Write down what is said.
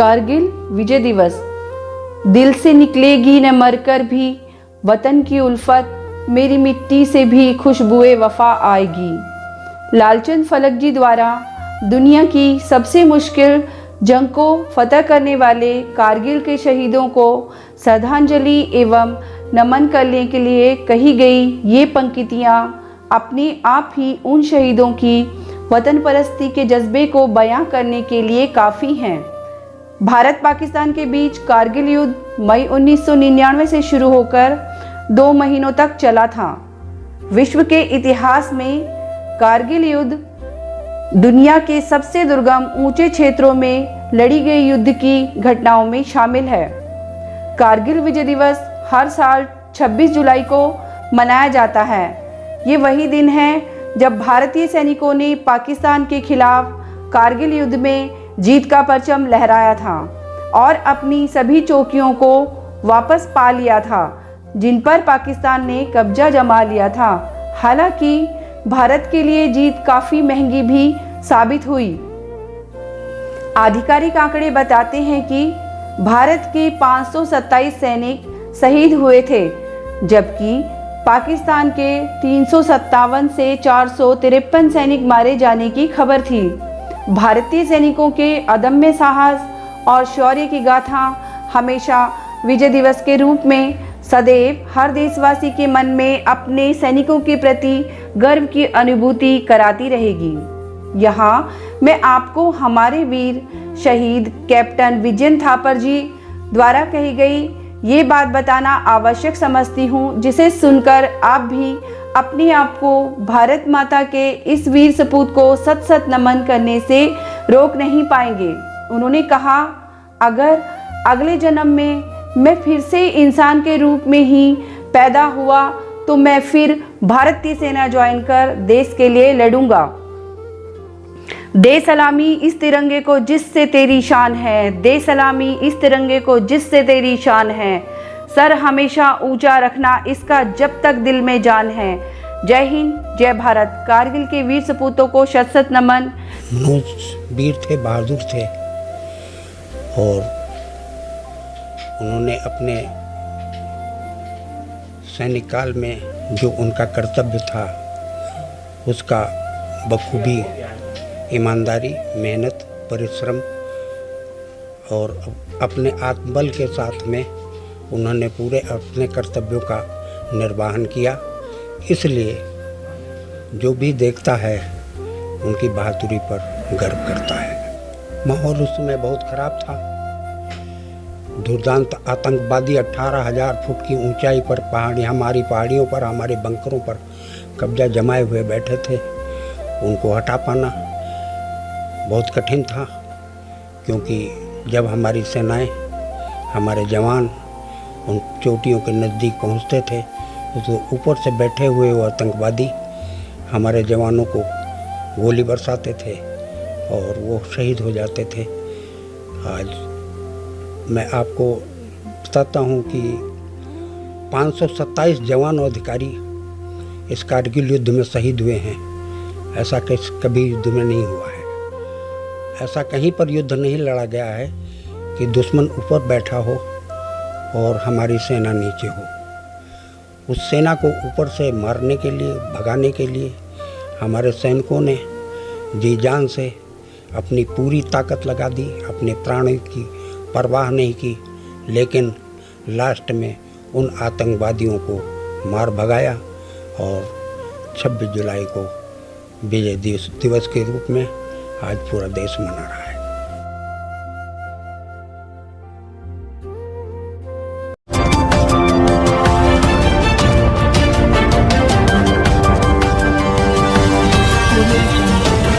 कारगिल विजय दिवस। दिल से निकलेगी न मरकर भी वतन की उल्फत, मेरी मिट्टी से भी खुशबुए वफा आएगी। लालचंद फलकजी द्वारा दुनिया की सबसे मुश्किल जंग को फतह करने वाले कारगिल के शहीदों को श्रद्धांजलि एवं नमन करने के लिए कही गई ये पंक्तियाँ अपने आप ही उन शहीदों की वतन परस्ती के जज्बे को बयां करने के लिए काफ़ी हैं। भारत पाकिस्तान के बीच कारगिल युद्ध मई 1999 से शुरू होकर 2 महीनों तक चला था। विश्व के इतिहास में कारगिल युद्ध दुनिया के सबसे दुर्गम ऊंचे क्षेत्रों में लड़ी गई युद्ध की घटनाओं में शामिल है। कारगिल विजय दिवस हर साल 26 जुलाई को मनाया जाता है। ये वही दिन है जब भारतीय सैनिकों ने पाकिस्तान के खिलाफ कारगिल युद्ध में जीत का परचम लहराया था और अपनी सभी चौकियों को वापस पा लिया था जिन पर पाकिस्तान ने कब्जा जमा लिया था। हालांकि भारत के लिए जीत काफ़ी महंगी भी साबित हुई। आधिकारिक आंकड़े बताते हैं कि भारत के 527 सैनिक शहीद हुए थे, जबकि पाकिस्तान के 357 से 453 सैनिक मारे जाने की खबर थी। भारतीय सैनिकों के अदम्य साहस और शौर्य की गाथा हमेशा विजय दिवस के रूप में सदैव हर देशवासी के मन में अपने सैनिकों के प्रति गर्व की अनुभूति कराती रहेगी। यहाँ मैं आपको हमारे वीर शहीद कैप्टन विजय थापर जी द्वारा कही गई ये बात बताना आवश्यक समझती हूँ, जिसे सुनकर आप भी अपने आप को भारत माता के इस वीर सपूत को सत सत नमन करने से रोक नहीं पाएंगे। उन्होंने कहा, अगर अगले जन्म में मैं फिर से इंसान के रूप में ही पैदा हुआ तो मैं फिर भारतीय सेना ज्वाइन कर देश के लिए लड़ूंगा। दे सलामी इस तिरंगे को जिससे तेरी शान है, दे सलामी इस तिरंगे को जिससे तेरी शान है, सर हमेशा ऊंचा रखना इसका जब तक दिल में जान है। जय हिंद, जय भारत। कारगिल के वीर सपूतों को शत शत नमन। वीर थे, बहादुर थे और उन्होंने अपने सैनिक काल में जो उनका कर्तव्य था उसका बखूबी ईमानदारी, मेहनत, परिश्रम और अपने आत्मबल के साथ में उन्होंने पूरे अपने कर्तव्यों का निर्वहन किया। इसलिए जो भी देखता है उनकी बहादुरी पर गर्व करता है। माहौल उस समय बहुत ख़राब था। दुर्दांत आतंकवादी 18,000 फुट की ऊंचाई पर हमारी पहाड़ियों पर, हमारे बंकरों पर कब्जा जमाए हुए बैठे थे। उनको हटा पाना बहुत कठिन था, क्योंकि जब हमारी सेनाएं, हमारे जवान उन चोटियों के नज़दीक पहुंचते थे तो ऊपर से बैठे हुए वो आतंकवादी हमारे जवानों को गोली बरसाते थे और वो शहीद हो जाते थे। आज मैं आपको बताता हूं कि 527 जवान और अधिकारी इस कारगिल युद्ध में शहीद हुए हैं। ऐसा कभी युद्ध में नहीं हुआ है। ऐसा कहीं पर युद्ध नहीं लड़ा गया है कि दुश्मन ऊपर बैठा हो और हमारी सेना नीचे हो। उस सेना को ऊपर से मारने के लिए, भगाने के लिए हमारे सैनिकों ने जी जान से अपनी पूरी ताकत लगा दी, अपने प्राणों की परवाह नहीं की, लेकिन लास्ट में उन आतंकवादियों को मार भगाया और 26 जुलाई को विजय दिवस के रूप में आज पूरा देश मना रहा है।